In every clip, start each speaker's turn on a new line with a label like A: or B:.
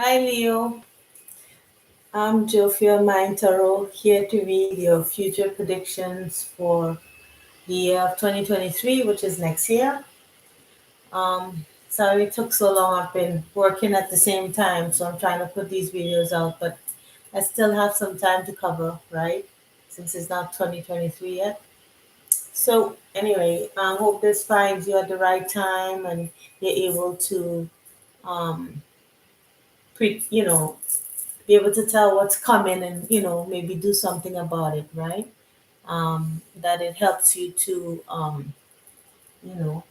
A: Hi Leo, I'm Jofia Mindtaro here to read your future predictions for the year of 2023, which is next year. Sorry it took so long. I've been working at the same time, so I'm trying to put these videos out, but I still have some time to cover, right? Since it's not 2023 yet. So anyway, I hope this finds you at the right time and you're able to, um, you know, be able to tell what's coming and maybe do something about it, right? That it helps you to you know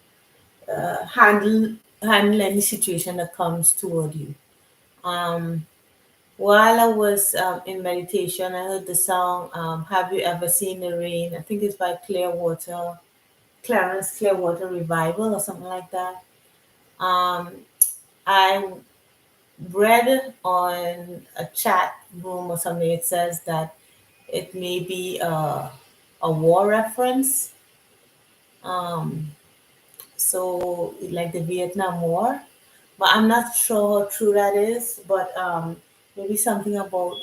A: handle any situation that comes toward you. um, while I was in meditation, I heard the song, Have You Ever Seen the Rain? I think it's by Clarence Clearwater Revival or something like that. um, I read on a chat room or something, it says that it may be a war reference. Um, so like the Vietnam War, but I'm not sure how true that is. But maybe something about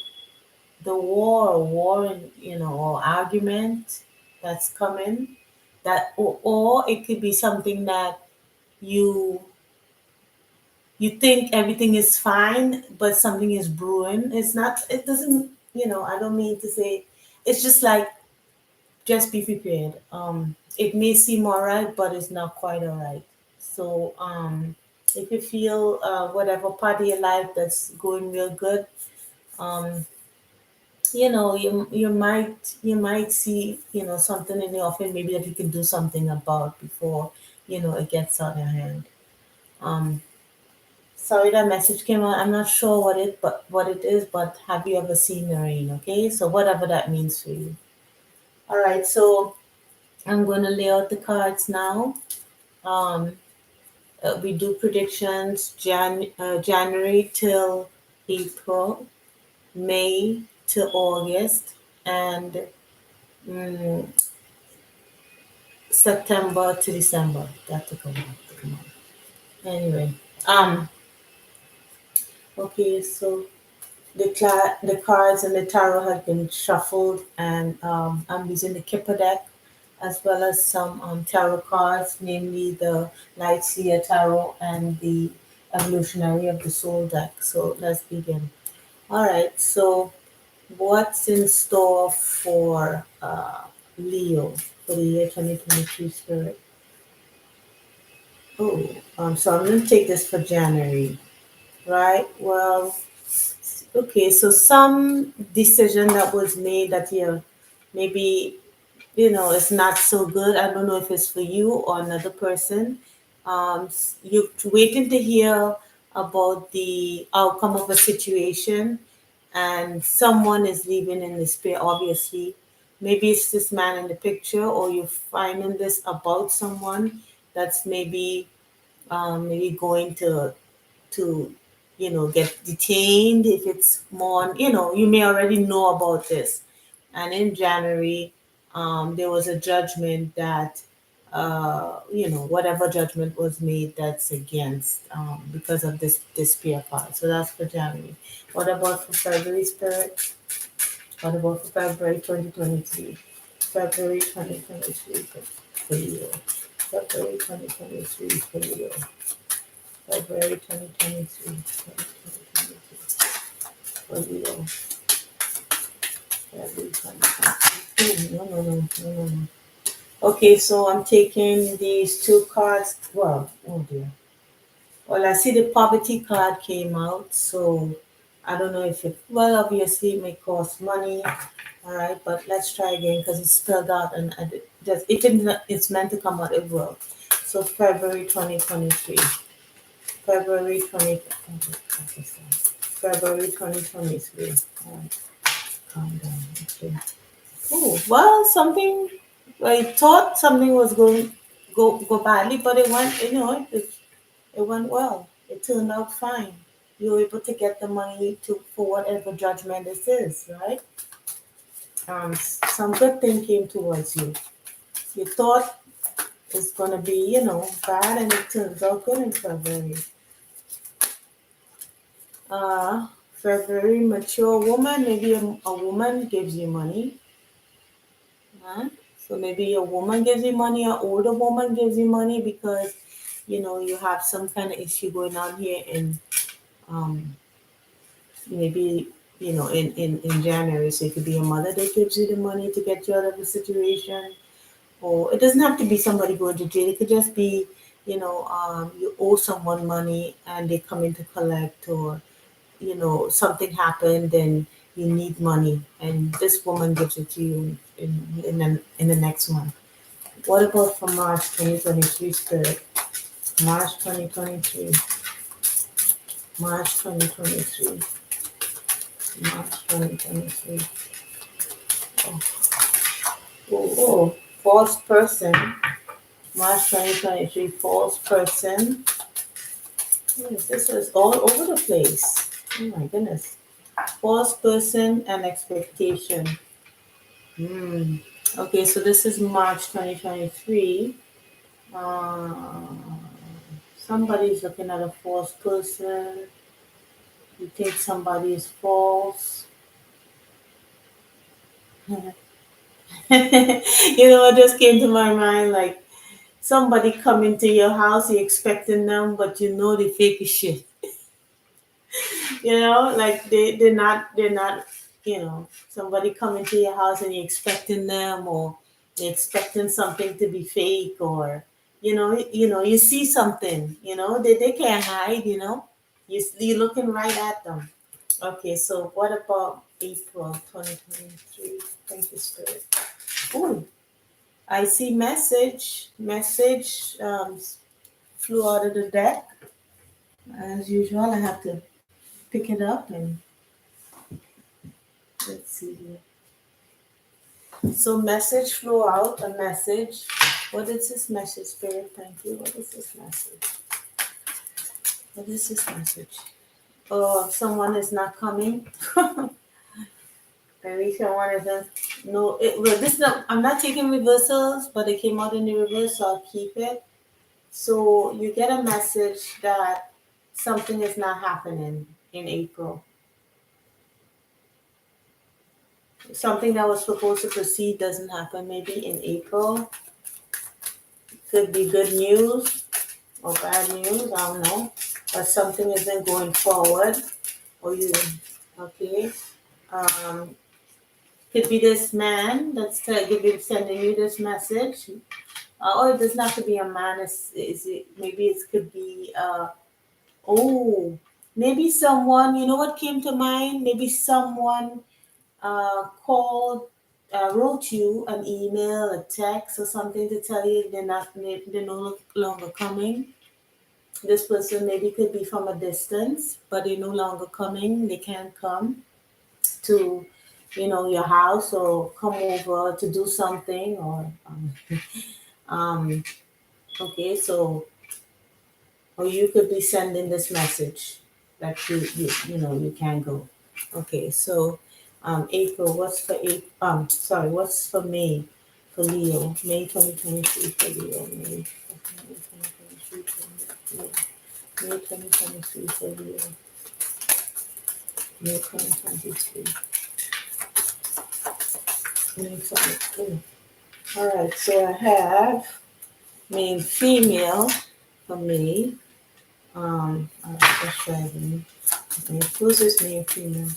A: the war, and or argument that's coming. Or it could be something that you you think everything is fine, but something is brewing. It's not. It doesn't. I don't mean to say. It's just like, just be prepared. It may seem alright, but it's not quite alright. So, if you feel whatever part of your life that's going real good, um, you might see something in the offing maybe that you can do something about before it gets out of hand. Um, Sorry that message came out. I'm not sure what it is, but have you ever seen the rain? Okay, so whatever that means for you. All right, so I'm going to lay out the cards now. Um, we do predictions January till April, May to August, and mm, September to December. That took a while to come out. Anyway, um, okay, so the cards and the tarot have been shuffled, and I'm using the Kipper deck as well as some tarot cards, namely the Light Seer Tarot and the Evolutionary of the Soul deck. So let's begin. All right, so what's in store for Leo for the year 2023 spirit? Oh, so I'm going to take this for January, right? Well, okay, so some decision that was made that you maybe it's not so good. I don't know if it's for you or another person. You're waiting to hear about the outcome of a situation, and someone is leaving in despair. Obviously, maybe it's this man in the picture, or you're finding this about someone that's maybe going to get detained. If it's more, you may already know about this. And in January, there was a judgment that whatever judgment was made, that's against, because of this peer part. So that's for January. What about for February, spirit? What about for February 2023? February 2023 for you. February 2023 for you. February 2023. For you. February 2023. No, no, no, no, no, no. Okay, so I'm taking these two cards. Well, oh dear. Well, I see the poverty card came out, so I don't know if well, obviously it may cost money. All right, but let's try again because it's spelled out, and just if it's meant to come out, it will. So February 2023. February 20. February 2023. All right, calm down. Okay. Oh, well, something. I thought something was going go badly, but it went. It went well. It turned out fine. You were able to get the money to for whatever judgment this is, right? Some good thing came towards you. You thought it's gonna be, bad, and it turns out good in February. For a very mature woman, maybe a woman gives you money. Huh? So maybe a woman gives you money, an older woman gives you money because you have some kind of issue going on here in um, maybe in January. So it could be a mother that gives you the money to get you out of the situation, or it doesn't have to be somebody going to jail. It could just be you owe someone money and they come in to collect, or something happened and you need money and this woman gives it to you in the next month. What about for March 2023 spirit? March 2023. March 2023. March 2023. Oh, false person. March 2023, false person. Yes, this is all over the place. Oh my goodness. False person and expectation. Hmm. Okay, so this is March 2023. Uh, Somebody's looking at a false person. You think somebody is false. What just came to my mind? Like somebody come into your house, you're expecting them, but they fake as shit. Like they're not, somebody come into your house and you're expecting them, or you're expecting something to be fake, or you see something, they can't hide, you're looking right at them. Okay, so what about April 2023? Thank you, Spirit. Oh, I see message flew out of the deck. As usual, I have to pick it up and let's see here. So message flew out, a message. What is this message, Spirit? Thank you. What is this message? What is this message? Oh, someone is not coming. Maybe someone isn't. No, well, this is I'm not taking reversals, but it came out in the reverse, so I'll keep it. So you get a message that something is not happening in April. Something that was supposed to proceed doesn't happen maybe in April. Could be good news or bad news, I don't know. But something isn't going forward. Or you, okay. Um, could be this man that's sending you this message. Or it doesn't have to be a man. Is it, maybe it could be, oh, maybe someone, you know what came to mind? Maybe someone called, wrote you an email, a text, or something to tell you they're no longer coming. This person maybe could be from a distance, but they're no longer coming. They can't come to, your house or come over to do something, or um, okay, so or you could be sending this message that you can't go. Okay, so April, what's for April? What's for May for Leo? May 2023 for Leo. May 2023 for Leo. May 2023 for Leo. May 2023. May 2023. All right, so I have male female for May. All right, let's try again. Who's this male female?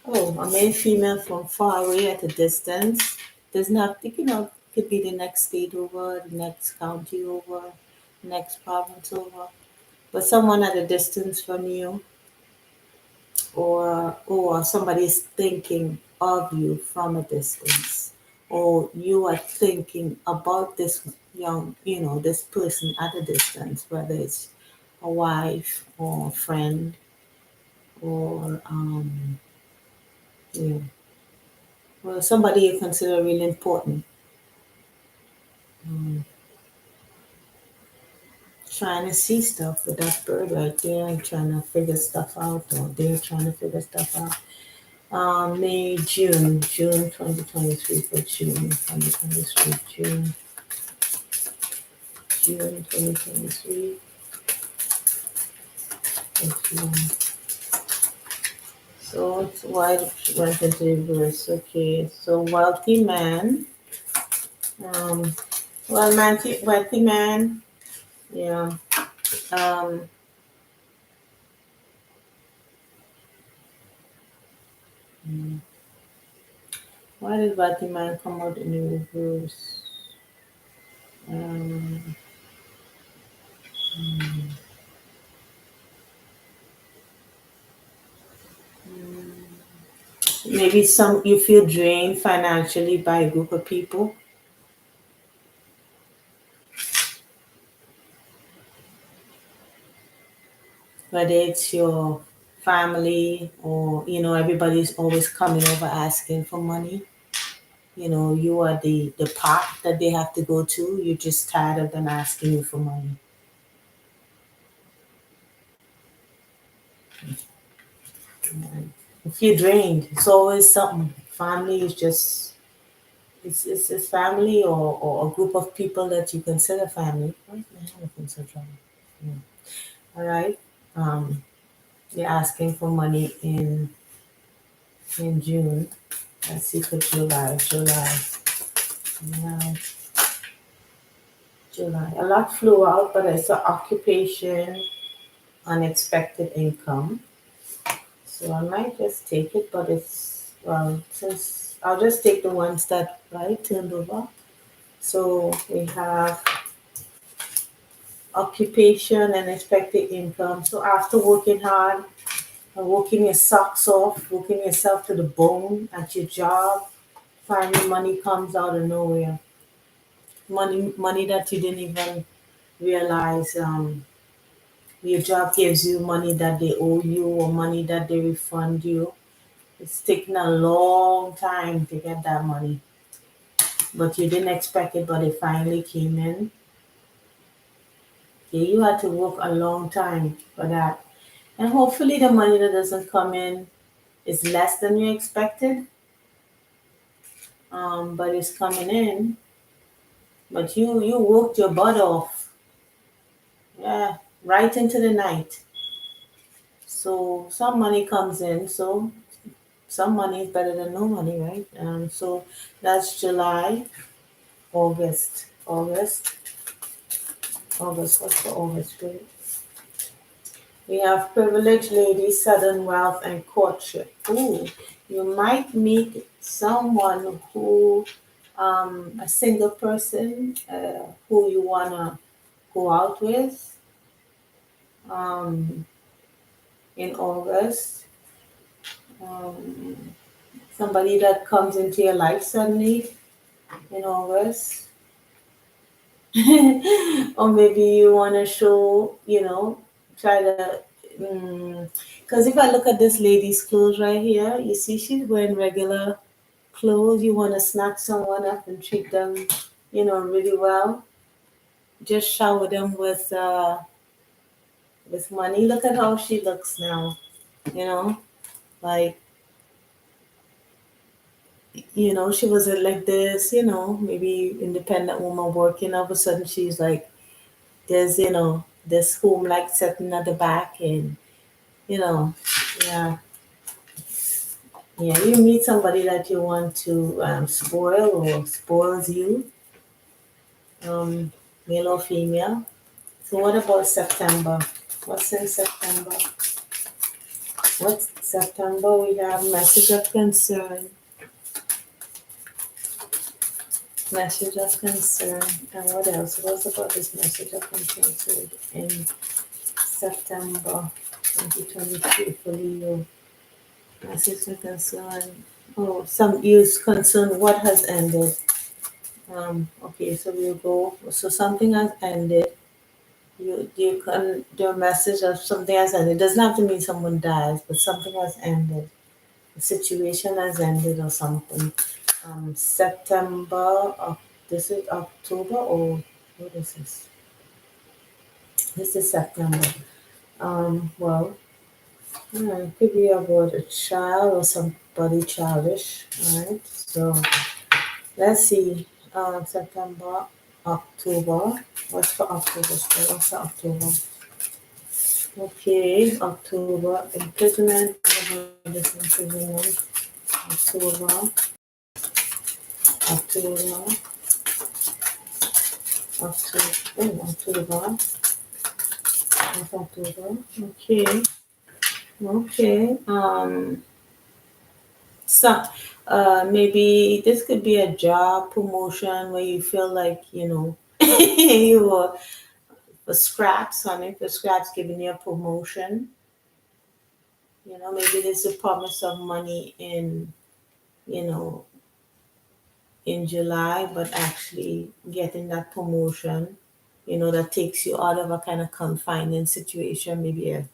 A: Oh, a male female from far away at a distance. Doesn't have to, could be the next state over, the next county over, next province over. But someone at a distance from you, or somebody is thinking of you from a distance, or you are thinking about this this person at a distance, whether it's a wife or a friend, or yeah, well, somebody you consider really important. Um, Trying to see stuff with that bird right there and trying to figure stuff out, or they're trying to figure stuff out. May, June 2023 for June 2023, June 2023 for June. So it's why it went into reverse. Okay, so wealthy man. Um, wealthy man. Yeah. Um, why did wealthy man come out in the reverse? Um, maybe some you feel drained financially by a group of people, whether it's your family or everybody's always coming over asking for money. You are the pot that they have to go to. You're just tired of them asking you for money. If you're drained, it's always something. Family is just it's family or a group of people that you consider family. Why is my hand so dry? Yeah. All right. Um, you're asking for money in June. Let's see for July. July. July. A lot flew out, but it's an occupation, unexpected income. So I might just take it, but since I'll just take the ones that right turned over. So we have occupation and expected income. So after working hard and working your socks off, working yourself to the bone at your job, finally money comes out of nowhere. Money that you didn't even realize. Your job gives you money that they owe you or money that they refund you. It's taken a long time to get that money, but you didn't expect it, but it finally came in. Yeah, you had to work a long time for that. And hopefully the money that doesn't come in is less than you expected, but it's coming in. But you worked your butt off, yeah, right into the night. So some money comes in. So some money is better than no money, right? So that's July, August. What's for August? Great. We have privileged ladies, sudden wealth, and courtship. Ooh, you might meet someone who, a single person, who you wanna go out with, um, in August. Um, somebody that comes into your life suddenly in August. Or maybe you want to show, try to, because if I look at this lady's clothes right here, you see she's wearing regular clothes. You want to snatch someone up and treat them, really well. Just shower them with money. Look at how she looks now, you know, like, she wasn't like this, maybe independent woman working. All of a sudden she's like, there's, this home like sitting at the back and, you know, yeah, yeah, you meet somebody that you want to spoil or spoils you, um, male or female. So what about September? What's in September? What's September? We have message of concern, message of concern, and what else? What's about this message of concern in September 2023 for Leo? Message of concern. Oh, some use concern. What has ended? Okay, so we'll go. So something has ended. You can do a message of something has ended. It doesn't have to mean someone dies, but something has ended. The situation has ended or something. September. This is October or what is this? This is September. Well, it could be about a child or somebody childish. All right. So let's see. September, October. What's for October? What's for October? Okay, October, imprisonment, this imprisonment, October, October, October, that's October, okay, okay, so, maybe this could be a job promotion where you feel like, you were for scraps, honey, for scraps giving you a promotion. Maybe there's a promise of money you know, in July, but actually getting that promotion, that takes you out of a kind of confining situation, maybe a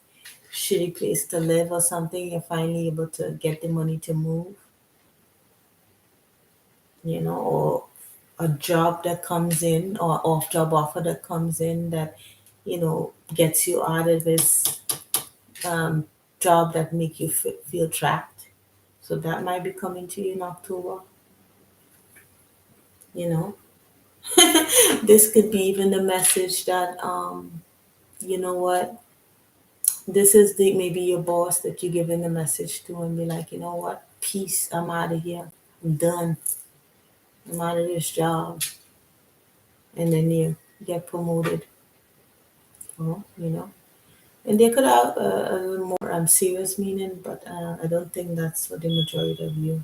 A: shitty place to live or something. You're finally able to get the money to move, or a job that comes in or off job offer that comes in that, gets you out of this um, job that make you feel trapped. So that might be coming to you in October, you know. This could be even the message that, you know what, this is the maybe your boss that you're giving the message to and be like, you know what, peace, I'm out of here. I'm done. I'm out of this job. And then you get promoted, And they could have a little more serious meaning, but I don't think that's for the majority of you.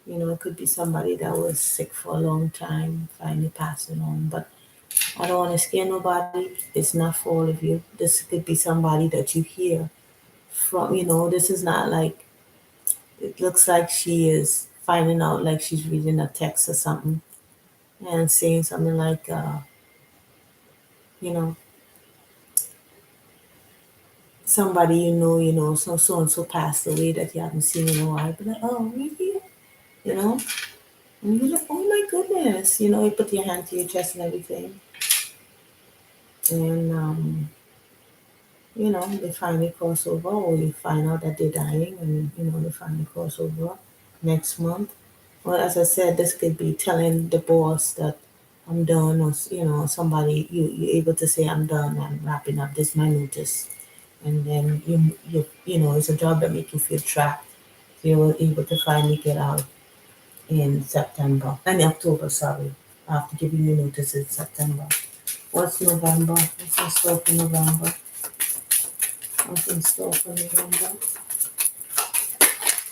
A: It could be somebody that was sick for a long time, finally passing on. But I don't want to scare nobody. It's not for all of you. This could be somebody that you hear from. This is not like, it looks like she is finding out, like she's reading a text or something and saying something like, you know, somebody so and so passed away that you haven't seen in a while. But like, oh, really? You know? And you're like, oh my goodness. You put your hand to your chest and everything. And, they finally cross over, or you find out that they're dying, and, they finally cross over next month. Well, as I said, this could be telling the boss that I'm done, or, somebody, you're able to say, I'm done, I'm wrapping up, this is my notice. And then it's a job that makes you feel trapped. So you were able to finally get out in September, and October, sorry. I have to give you your notice in September. What's November? What's in store for November? What's in store for November?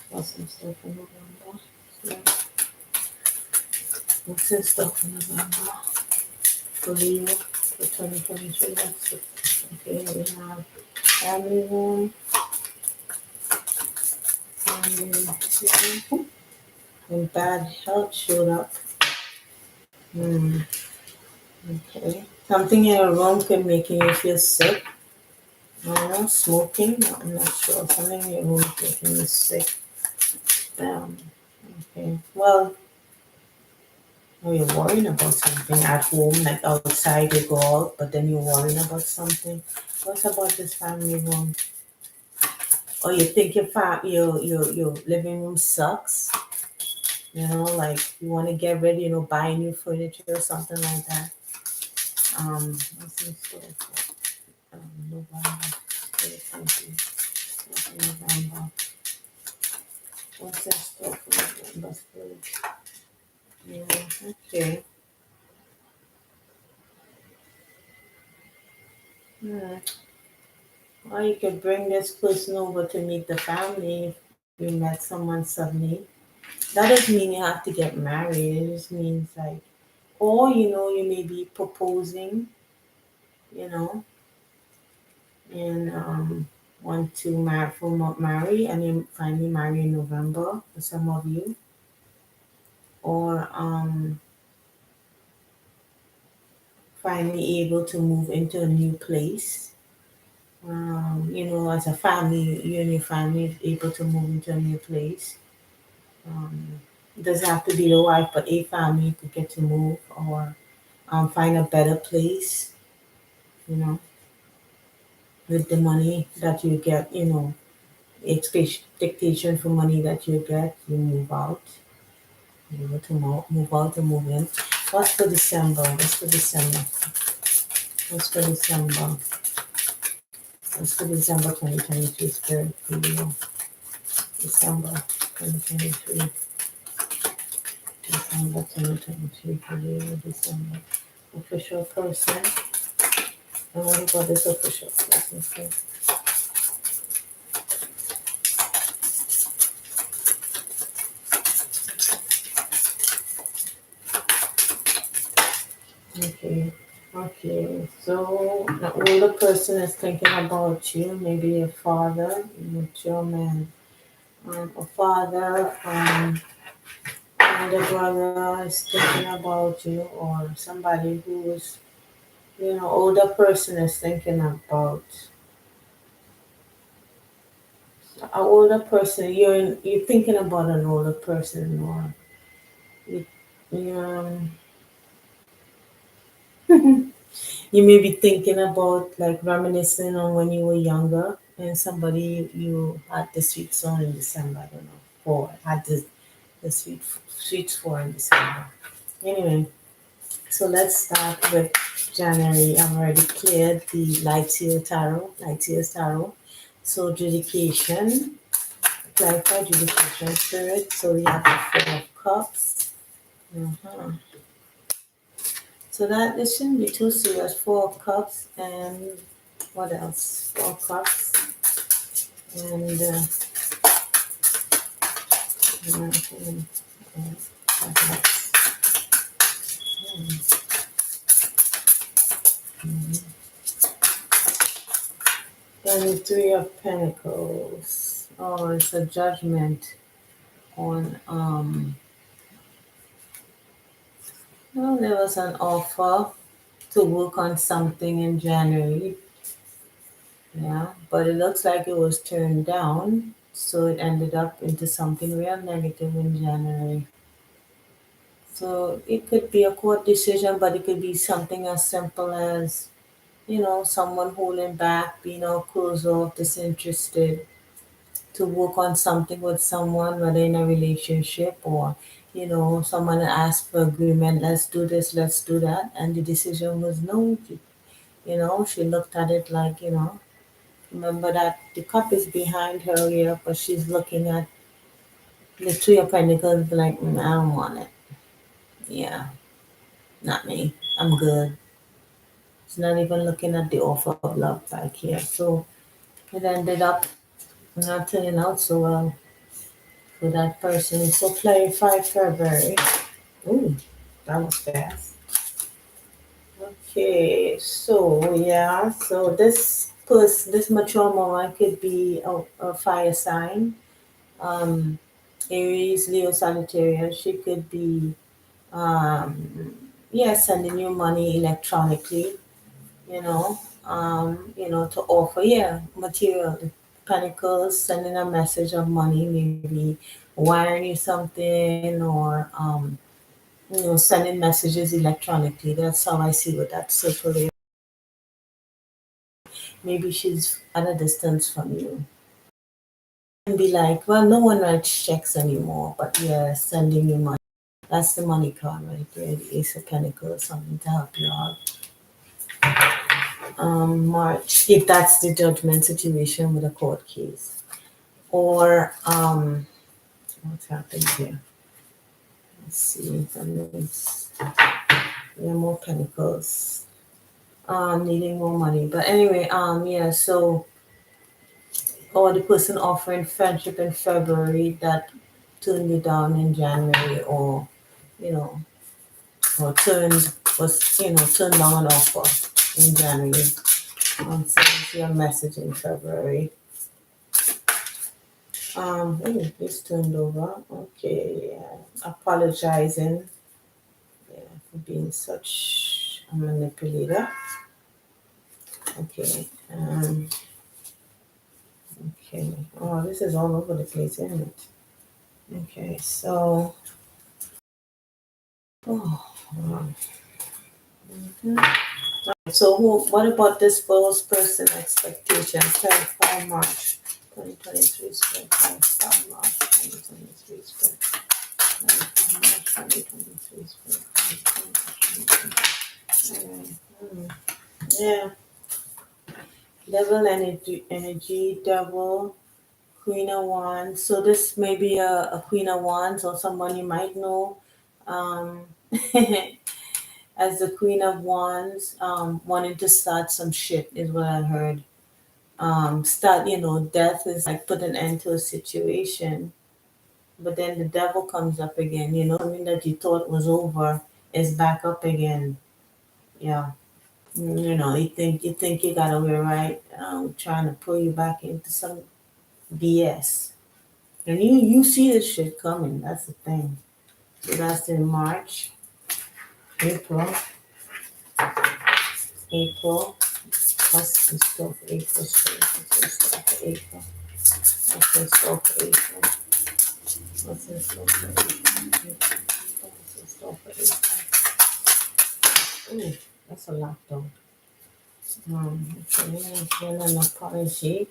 A: What's in store for November? Yeah. What's in store for November? For Leo, for 2023, that's it. Okay, we have family room, family room, and bad health showed up. Hmm. Okay. Something in your room can make you feel sick. I don't know, smoking. I'm not sure. Something in your room is making you sick. Um, okay. Well, you're worrying about something at home, like outside you go out, but then you're worrying about something. What about this family room? Or you think your living room sucks? Like you want to get rid, buy new furniture or something like that. What's in store for November? What's in November? What's in store for November? Yeah, okay. Hmm. Or you could bring this person over to meet the family if you met someone suddenly. That doesn't mean you have to get married. It just means like, or you may be proposing, you know, and want to marry, and you finally marry in November for some of you, or finally able to move into a new place. As a family, you and your family is able to move into a new place. It doesn't have to be the wife, but a family could get to move or find a better place, you know, with the money that you get, expectation for money that you get, you move out, you able to move out and move in. What's for December? What's for December? What's for December? Let's do December 2023 spirit video. December 2023. December 2023 video. December. Official person. I wonder what this official person says. Okay. Okay. So the older person is thinking about you, maybe a father, mature man. A father, and a brother is thinking about you, or somebody who is, older person is thinking about an older person. You're thinking about an older person, or you, you, um, you may be thinking about like reminiscing on when you were younger and somebody you had the sweets on in December. I don't know, or had the sweets for in December. Anyway, so let's start with January. I've already cleared the Lightyear Tarot. So dedication, clarify dedication spirit. So we have the Four of Cups. Mhm. So that this shouldn't be too serious. Four of Cups and what else? Four of Cups and what else? And Three of Pentacles. Oh, it's a judgment on well, there was an offer to work on something in January, yeah, but it looks like it was turned down, so it ended up into something real negative in January. So it could be a court decision, but it could be something as simple as, someone holding back, being all closed off, disinterested, to work on something with someone, whether in a relationship or, someone asked for agreement, let's do this, let's do that, and the decision was no. She looked at it like, remember that the cup is behind her here, but she's looking at the Three of Pentacles like, I don't want it. Yeah, not me. I'm good. She's not even looking at the offer of love back here. So it ended up not turning out so well for that person. So clarify February. Ooh, that was fast. Okay, so yeah, so this mature moment could be a fire sign. Um, Aries, Leo, Sagittarius. She could be, yeah, sending you money electronically. To offer, yeah, material. Pentacles, sending a message of money, maybe wiring you something, or sending messages electronically. That's how I see with that circle there. Maybe she's at a distance from you. And be like, well, no one writes checks anymore, but yeah, sending you money. That's the money card right there, the Ace of Pentacles, something to help you out. March, if that's the judgment situation with a court case. Or, what's happening here? Let's see, that means, yeah, more Pentacles. Needing more money. But anyway, yeah, so, or the person offering friendship in February that turned you down in January, or, you know, or turned down an offer in January. Sends you a message in February. It's turned over. Okay, yeah. Apologizing, yeah, for being such a manipulator. Okay. Okay. Oh, this is all over the place, isn't it? Okay, so oh, wow. So what about this first person expectations? 25 March 2023 spread. 25 March 2023 spread. 25 March 2023 spread. Yeah. Devil energy, devil, Queen of Wands. So this may be a Queen of Wands or someone you might know. Um, as the Queen of Wands, wanting to start some shit is what I heard. Start, death is like put an end to a situation, but then the devil comes up again. Something that you thought was over is back up again. Yeah. You think you got away right, trying to pull you back into some BS. And you see this shit coming. That's the thing. So that's in March, April, April. What's in store for April? What's in store for April? What's in store for April? What's in store for April? What's in store for April? Ooh, that's a lot though. Okay, and an apology.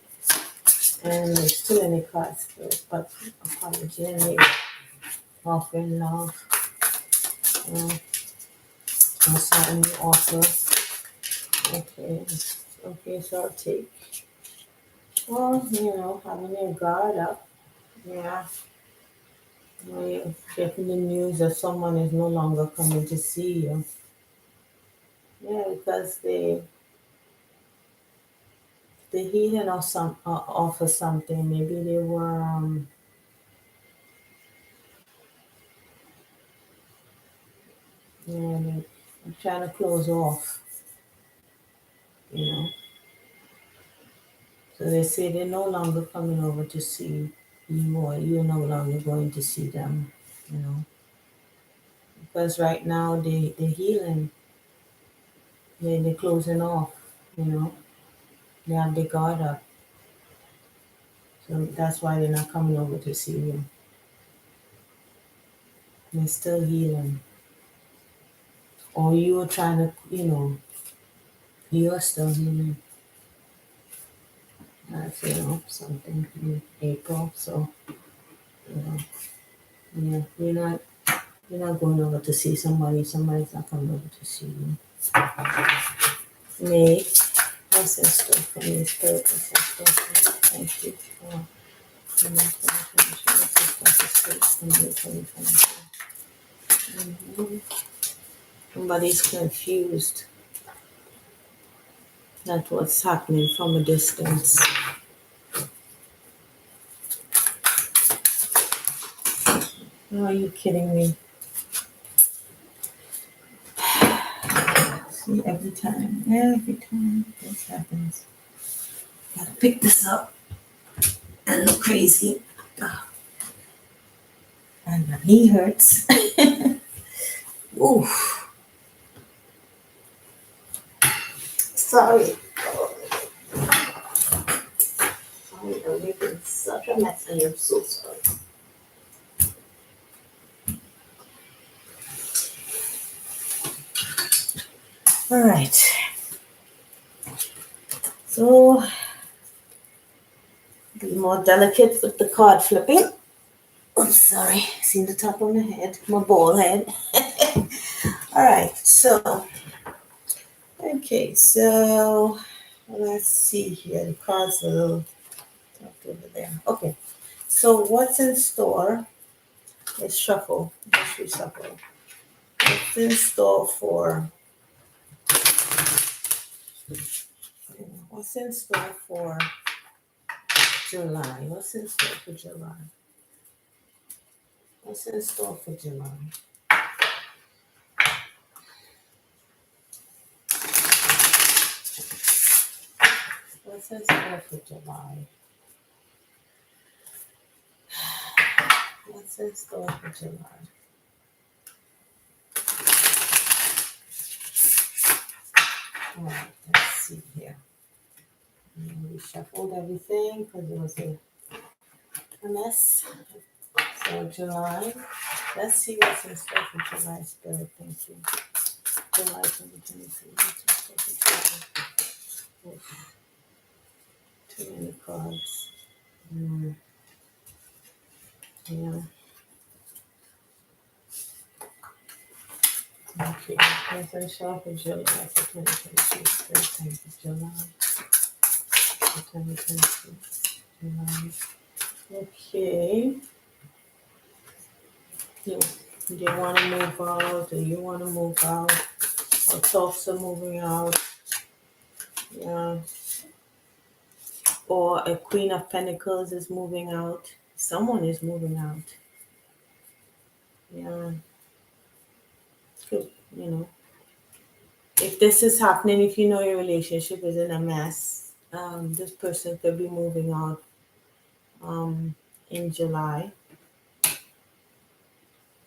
A: And there's too many cards for it, but apology and maybe offering love. I'm starting the offer. Okay. Okay, so I'll take. Well, having your guard up. Yeah. You're getting the news that someone is no longer coming to see you. Yeah, because the healing or some offer something. Maybe they were they're trying to close off. You know. So they say they're no longer coming over to see you, or you're no longer going to see them. You know, because right now they're healing. They're closing off. You know, they have their guard up. So that's why they're not coming over to see you. They're still healing. Or you are trying to, you are still healing. That's, something in April. So, you know, yeah, you're not going over to see somebody. Somebody's not coming over to see you. May, what's in store for me? Spirit, what's in store for me? Thank you for, 2022. What's in store for spirit for me? 2022. Somebody's confused at what's happening from a distance. Oh, are you kidding me? See, every time this happens, gotta pick this up and look crazy. Ah, and my knee hurts. Ooh, sorry. Sorry, I'm making such a mess, and I'm so sorry. All right. So, be more delicate with the card flipping. I'm sorry. Seen the top of my head, my bald head. All right. So, okay. So, let's see here. The cards are a little tucked over there. Okay. So, what's in store? Let's shuffle. Let's reshuffle. What's in store for? What's in store for July? What's in store for July? What's in store for July? What's in store for July? What's in store for July? All right, let's see here. We shuffled everything because it was a mess. So July. Let's see what's in store for July, Spirit. Thank you. July 2023. What's in store for July? Oof, too many cards. Yeah. Okay. What's in store for July for 2023? Spirit. Thank you, July. 2022. Okay. You, do you want to move out? Do you want to move out? Or talks are moving out? Yeah. Or a Queen of Pentacles is moving out. Someone is moving out. Yeah. Could, you know, if this is happening, if you know your relationship is in a mess, this person could be moving out um, in July.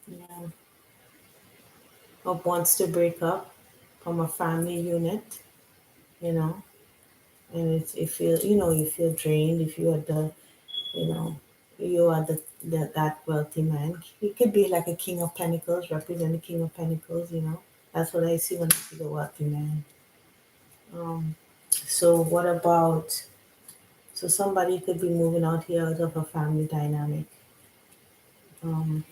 A: Yeah. Or wants to break up from a family unit, you know, and it's, you feel drained if you are the, you know, you are that wealthy man. He could be like a King of Pentacles, represent the King of Pentacles, you know. That's what I see when I see the wealthy man. Um, so what about, so somebody could be moving out here out of a family dynamic, um,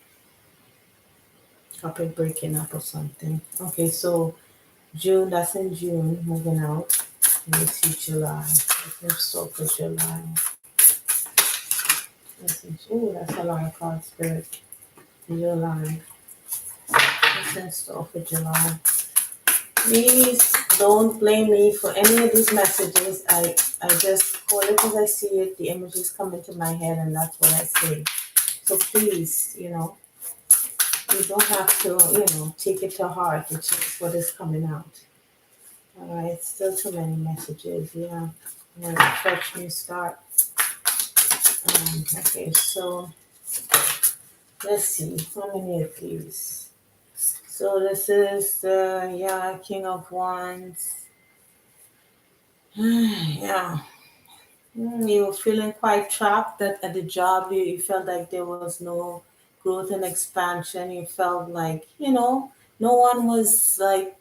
A: couple breaking up or something. Okay, so June, that's in June, moving out. Let me see July. Let's start for July. Oh, that's a lot of cards, Spirit. July. Let's start for July. Please don't blame me for any of these messages. I just call it as I see it. The images come into my head and that's what I say. So please, you don't have to, take it to heart. It's just what is coming out. All right, still too many messages. Yeah. Fresh new start. Okay, so let's see. How many of these? So this is the, King of Wands. Yeah. You were feeling quite trapped at the job. You felt like there was no growth and expansion. You felt like, no one was like,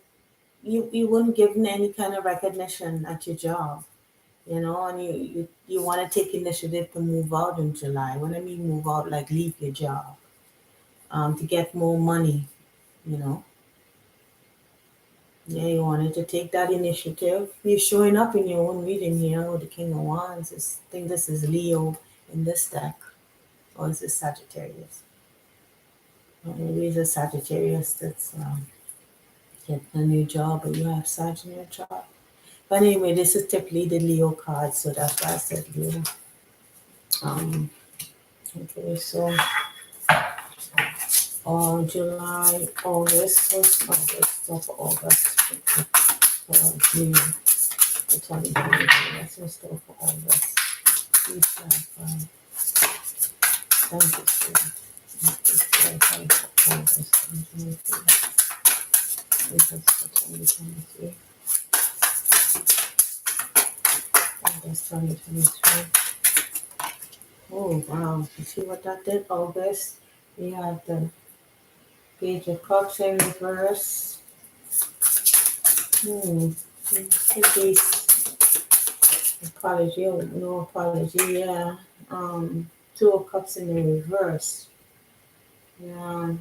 A: you weren't given any kind of recognition at your job, and you want to take initiative to move out in July. When I mean move out, like leave your job, to get more money, you know. Yeah, you wanted to take that initiative. You're showing up in your own reading here with the King of Wands. I think this is Leo in this deck, or is this Sagittarius? Or maybe it's a Sagittarius that's getting a new job, but you have Sag in your chart. But anyway, this is typically the Leo card, so that's why I said Leo. Okay, so on July, August, what's August? So for August, for June, for 2023, that's what's still for August. Please clarify. Thank you, sir. Please clarify for August 2023. August for 2023. August 2023. Oh, wow. You see what that did? August, we have the Page of Cups in reverse. Could be apology, or no apology, yeah. Two of Cups in the reverse. Yeah.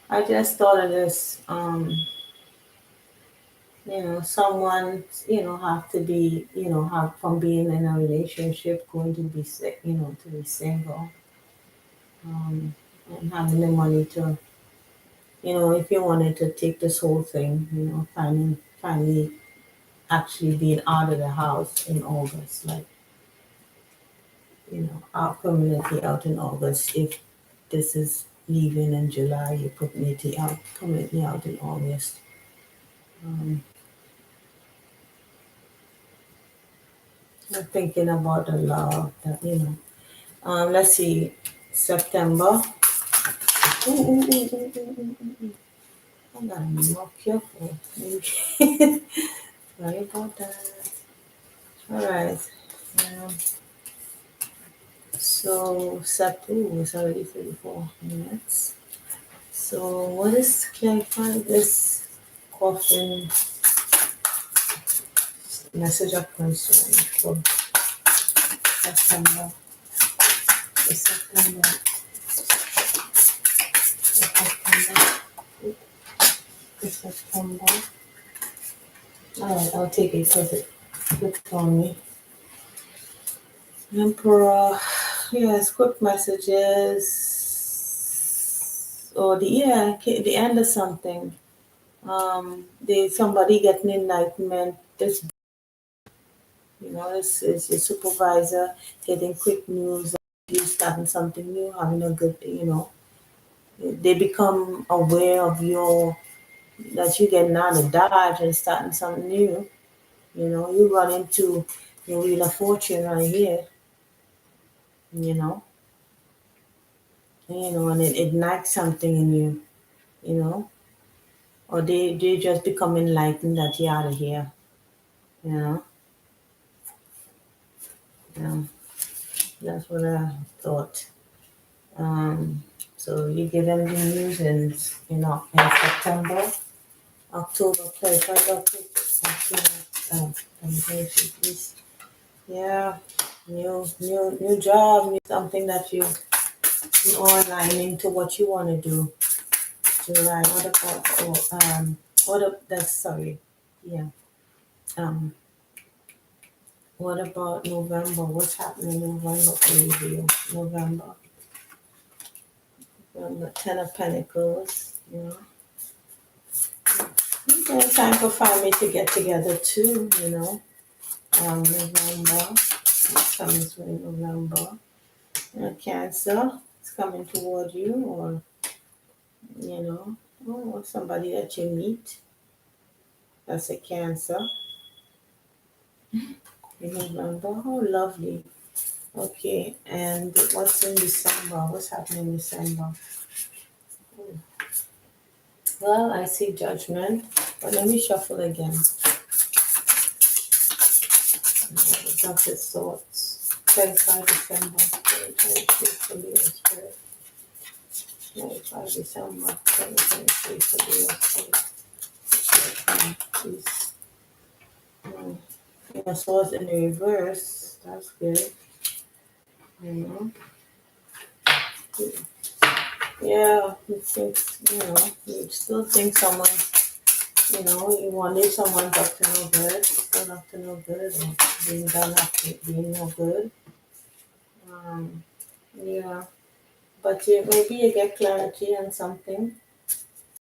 A: I just thought of this, someone, have to be, have from being in a relationship going to be sick, to be single, and having the money to, if you wanted to take this whole thing, finally actually being out of the house in August, like, out permanently out in August. If this is leaving in July, you're permanently out in August. I'm thinking about the love that, let's see, September. Ooh, ooh, ooh, ooh, ooh, ooh, ooh. I gotta be more careful. Sorry about that. All right. Um, so, it's already 34 minutes. So, what is clarifying this coffin message of concern for September? It's September. September. It's September. Alright, I'll take it because it clicked on me. Emperor. Yes, quick messages. Or the end of something. Somebody getting enlightenment. This is your supervisor getting quick news. You starting something new, having a good, they become aware of that you getting out of Dodge and starting something new. You run into your Wheel of Fortune right here, you know, and it ignites something in you, you know, or they just become enlightened that you're out of here, you know. Yeah, that's what I thought. Um, so you give them the news in September, October, 25 October, let me finish it, please. Yeah, new job, new something that you are aligning to what you want to do. July. What about that's sorry. Yeah. Um, what about November? What's happening in November for you? November. Ten of Pentacles. Okay, time for family to get together too. November. What's coming through in November? Cancer. It's coming toward you, or you know, or somebody that you meet. That's a Cancer in November. Oh, lovely. Okay, and what's in December? What's happening in December? Well, I see Judgment, but let me shuffle again. Doctor's Thoughts. 25 December 2023 for Leo Spirit. 25 December 2023 for Leo Spirit. Please. Swords in the reverse. That's good. You know. Yeah, you still think someone, you wanted someone up to no good, still up to no good, or being done up to being no good. Yeah, but maybe you get clarity on something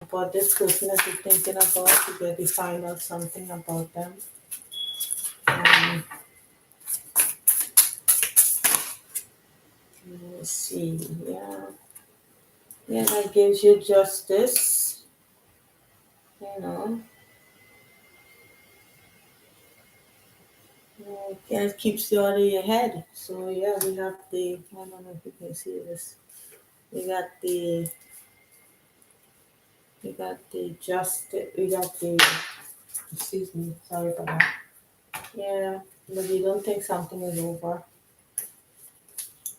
A: about this person that you're thinking about. You get to find out something about them. Let's see. Yeah, that gives you justice. You know, it keeps you out of your head. So yeah, we have I don't know if you can see this. We got the we got the excuse me, sorry for that. Yeah, but you don't think something is over.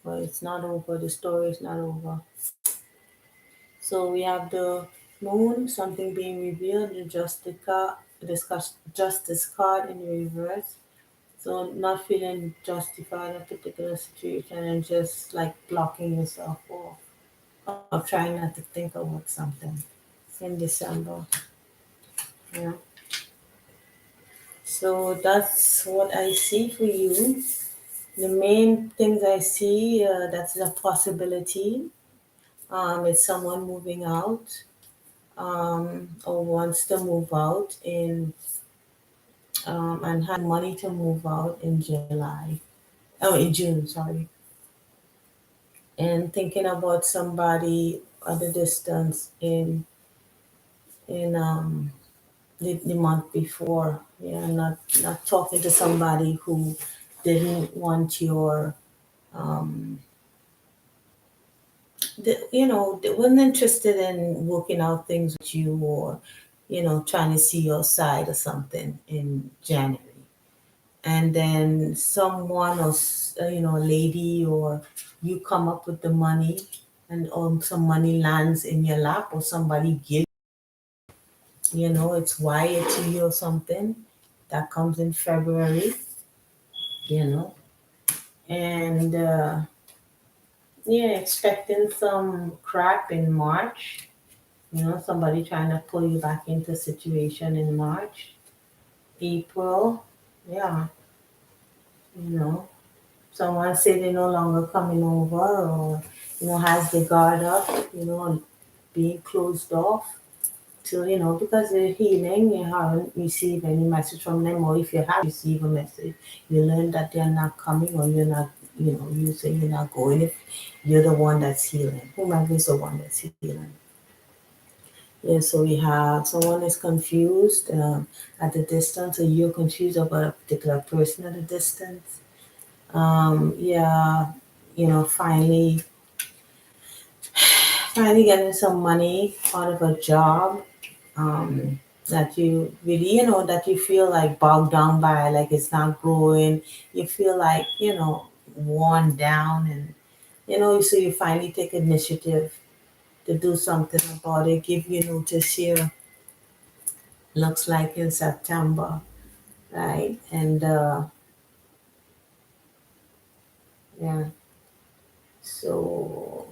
A: But it's not over, the story is not over. So we have the moon, something being revealed, the justice card in reverse. So not feeling justified in a particular situation and just like blocking yourself off or trying not to think about something in December. Yeah. So that's what I see for you. The main things I see, that's a possibility. It's someone moving out, or wants to move out and had money to move out in July. Oh, in June, sorry. And thinking about somebody at a distance in the month before. Yeah, not talking to somebody who didn't want your they wasn't interested in working out things with you, or trying to see your side or something in January. And then someone else, a lady, or you come up with the money, and some money lands in your lap, or somebody gives, it's wired to you or something that comes in February, you know and Yeah, expecting some crap in March. Somebody trying to pull you back into a situation in March, April. Yeah, you know, someone say they're no longer coming over, or has the guard up, and being closed off. So, because they're healing, you haven't received any message from them, or if you have received a message, you learn that they're not coming, or you're not, you say you're not going if you're the one that's healing. Whomever is the one that's healing. Yeah, so we have someone is confused at a distance, or you're confused about a particular person at a distance. Yeah, finally, getting some money out of a job that you really, that you feel like bogged down by, like it's not growing. You feel like, worn down, and, so you finally take initiative to do something about it, give you notice here, looks like in September, right? And, yeah, so,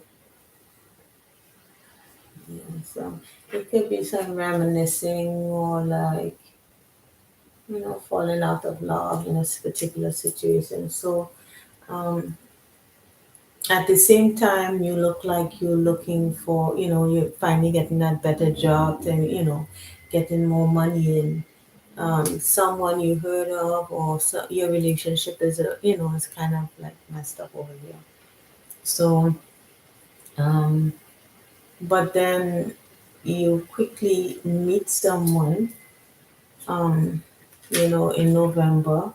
A: yeah, so it could be some reminiscing, or like, falling out of love in a particular situation. So, um, at the same time, you look like you're looking for, you're finally getting that better job, and, getting more money, and someone you heard of, or your relationship is, is kind of like messed up over here. So, um, but then you quickly meet someone, um, in November,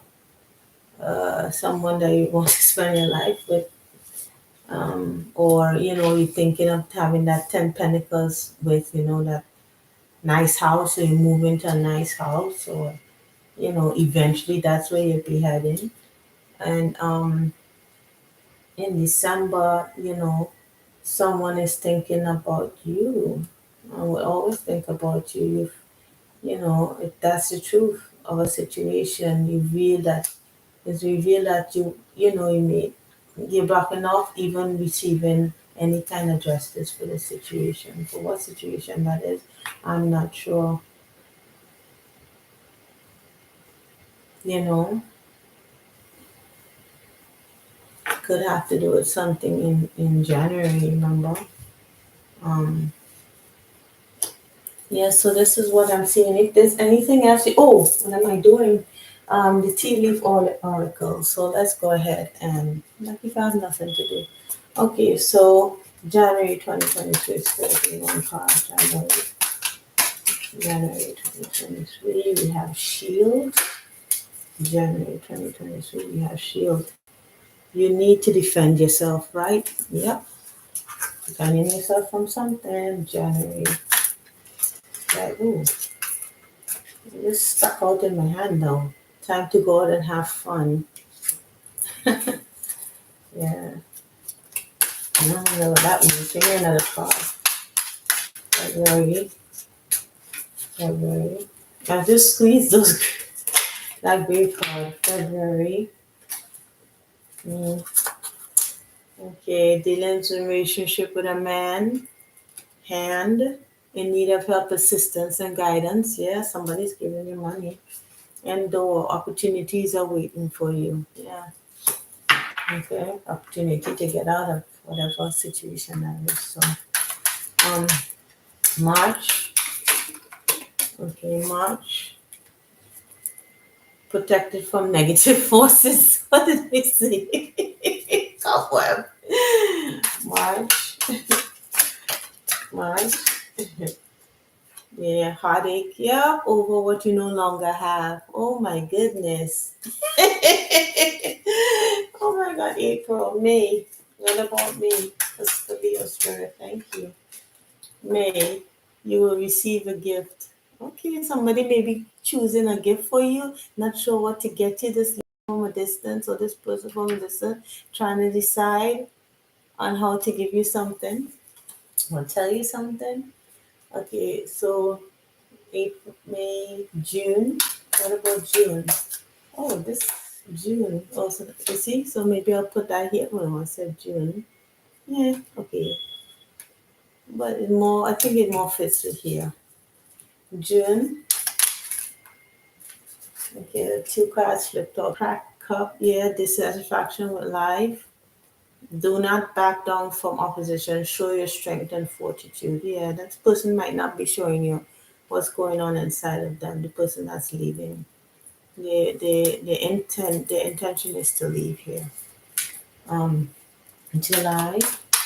A: someone that you want to spend your life with, or you're thinking of having that 10 pentacles with, that nice house, so you move into a nice house, or eventually that's where you'll be heading. And in December, someone is thinking about you. I will always think about you. If that's the truth of a situation, it's revealed that you're backing off even receiving any kind of justice for the situation. For what situation that is, I'm not sure. You know, could have to do with something in January. Remember? Um, yeah. So this is what I'm seeing. If there's anything else, what am I doing? The tea leaf oracle. So let's go ahead, and like if I have nothing to do. Okay, so January 2023 is 31 card. January 2023, we have Shield. January 2023, we have Shield. You need to defend yourself, right? Yep. Defending yourself from something. January. Right, ooh. This stuck out in my hand now. Time to go out and have fun. Yeah. I don't know what that means. Give me another card. February. February. I just squeezed those that gray card. February. Mm. Okay, Dylan's relationship with a man. Hand. In need of help, assistance, and guidance. Yeah, somebody's giving you money. And door. Opportunities are waiting for you. Yeah. Okay. Opportunity to get out of whatever situation that is. So, um, March. Okay, March. Protected from negative forces. What did we say? Cobweb. March. March. Yeah, heartache. Yeah, over what you no longer have. Oh my goodness. Oh my God, April, May. What about me? That's the Leo spirit. Thank you. May, you will receive a gift. Okay, somebody may be choosing a gift for you, not sure what to get you this from a distance, or this person from a distance, trying to decide on how to give you something or tell you something. Okay, so April, May, June. What about June? Oh, this June also. You see, so maybe I'll put that here. Oh, I said June. Yeah, okay. But it more, I think it more fits with here. June, okay, the two cards flipped up. Cracked cup, yeah, dissatisfaction with life. Do not back down from opposition. Show your strength and fortitude. Yeah, that person might not be showing you what's going on inside of them, the person that's leaving. The intention is to leave here. Um, July,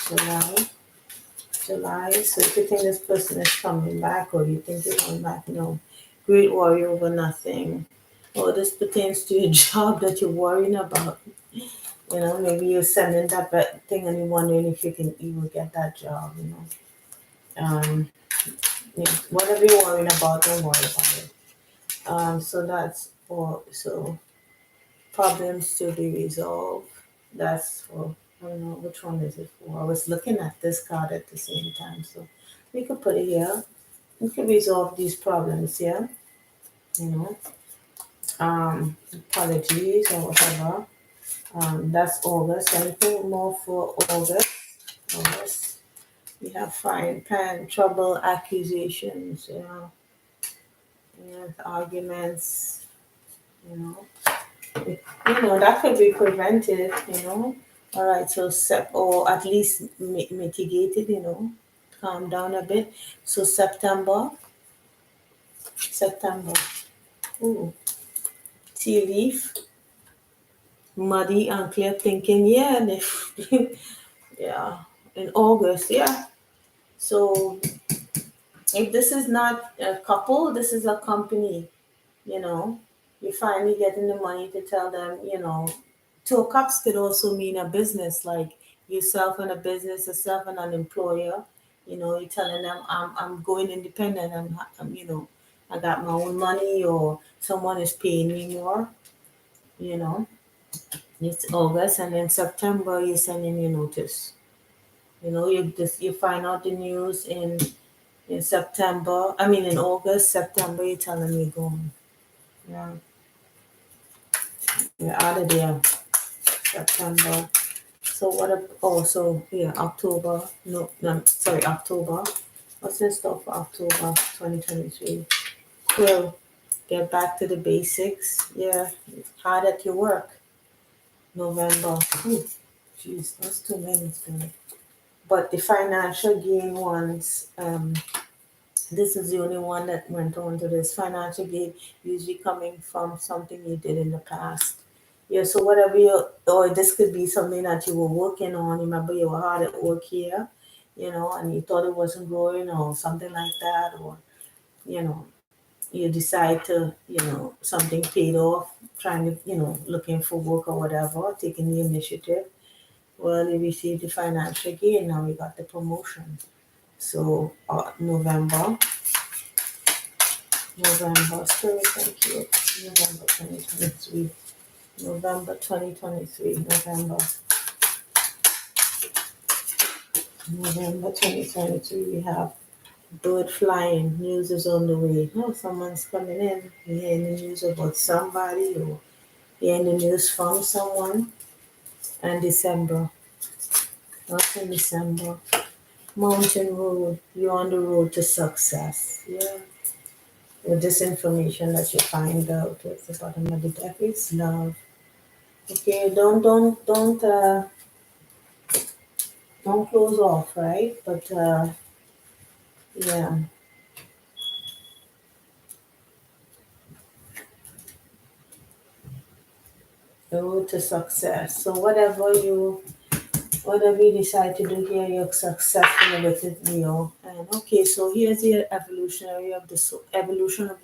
A: July, July. So if you think this person is coming back or you think they're coming back, no. Great worry over nothing. Or this pertains to your job that you're worrying about. Maybe you're sending that thing and you're wondering if you will get that job. Um, yeah, whatever you're worrying about, don't worry about it. So that's for so problems to be resolved. That's for I don't know which one is it for. I was looking at this card at the same time, so we could put it here. We could resolve these problems here. You know, apologies or whatever. That's August. Anything more for August? August. We have frying pan, trouble, accusations. Arguments. You know, that could be prevented. All right, so or at least mitigated. Calm down a bit. So September. Ooh, tea leaf, muddy, unclear thinking. Yeah, yeah. In August, yeah. So if this is not a couple, this is a company. you know, you're finally getting the money to tell them. Two of cups could also mean a business, like yourself and a business, yourself and an employer. You're telling them, I'm going independent. I got my own money, or someone is paying me more. You know, it's August, and in September you're sending your notice. You find out the news in September. I mean, in August, September, you're telling me going. Yeah, you're out of there. September. So so yeah, October. No, sorry, October. What's in store for October 2023? Well, get back to the basics. Yeah, it's hard at your work. November. Ooh, jeez, that's too many things. But the financial gain ones, this is the only one that went on to this. Financial gain usually coming from something you did in the past. Yeah, so whatever or this could be something that you were working on. Remember, you were hard at work here, and you thought it wasn't growing or something like that, or, you know, you decide to, something paid off, trying to, looking for work or whatever, taking the initiative. Well, you received the financial gain, now you got the promotion. So, November, Spirit, thank you. November 2023. November 2023. November 2023. We have bird flying. News is on the way. Oh, someone's coming in. You're hearing the news about somebody, or hearing the news from someone. And December. What's in December? Mountain Road. You're on the road to success. Yeah. With this information that you find out at the bottom of the deck is love. Okay, don't close off, right? But yeah, the road to success. So whatever you decide to do here, you're successful with it, Leo. And okay, so here's the evolution of the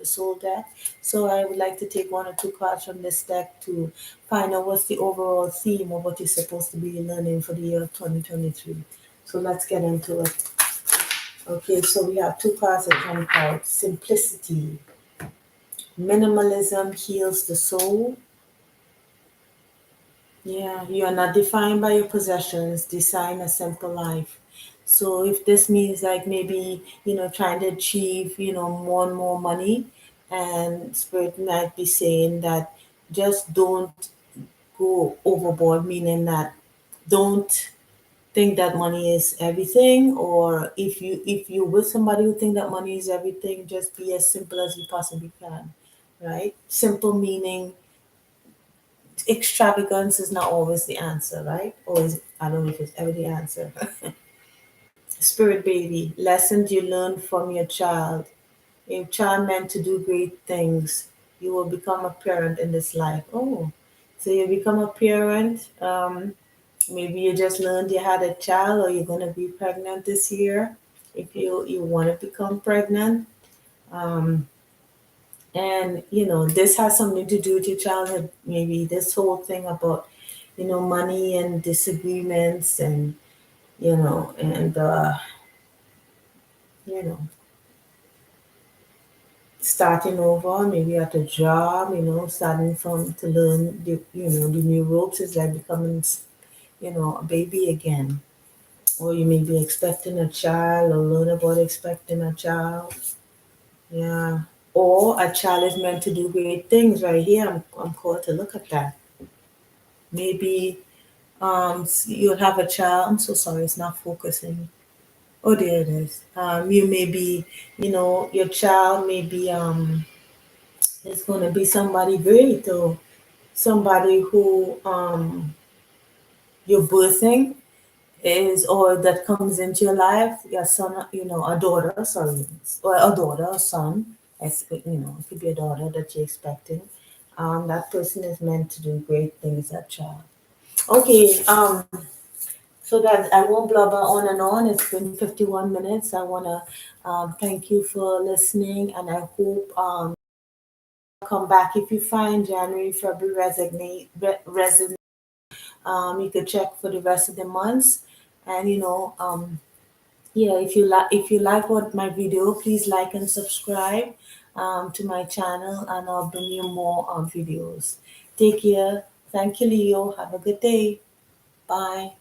A: soul deck. So I would like to take one or two cards from this deck to find out what's the overall theme of what you're supposed to be learning for the year of 2023. So let's get into it. Okay, so we have two cards that jump out. Simplicity. Minimalism heals the soul. Yeah, you are not defined by your possessions. Design a simple life. So if this means like maybe, trying to achieve, more and more money, and Spirit might be saying that just don't go overboard, meaning that don't think that money is everything, or if you with somebody who think that money is everything, just be as simple as you possibly can, right? Simple meaning extravagance is not always the answer, right? Or is, I don't know if it's ever the answer. Spirit baby, lessons you learn from your child. A child meant to do great things. You will become a parent in this life. Oh, so you become a parent. Maybe you just learned you had a child, or you're gonna be pregnant this year. If you want to become pregnant, um, and this has something to do with your childhood. Maybe this whole thing about money and disagreements, and you know starting over, maybe at a job, starting from to learn the new ropes is like becoming a baby again. Or you may be expecting a child, or learn about expecting a child. Yeah. Or a child is meant to do great things. Right here, I'm called to look at that. Maybe you'll have a child. I'm so sorry, it's not focusing. Oh, there it is. You may be, your child may be is going to be somebody great, or somebody who you're birthing is, or that comes into your life, your son, a daughter, sorry, or a daughter, a son, it could be a daughter that you're expecting. That person is meant to do great things, that child. Okay, so that I won't blubber on and on. It's been 51 minutes. I want to thank you for listening, and I hope come back. If you find January, February resonate, you can check for the rest of the months. And yeah, if you like what my video, please like and subscribe to my channel, and I'll bring you more videos. Take care. Thank you, Leo. Have a good day. Bye.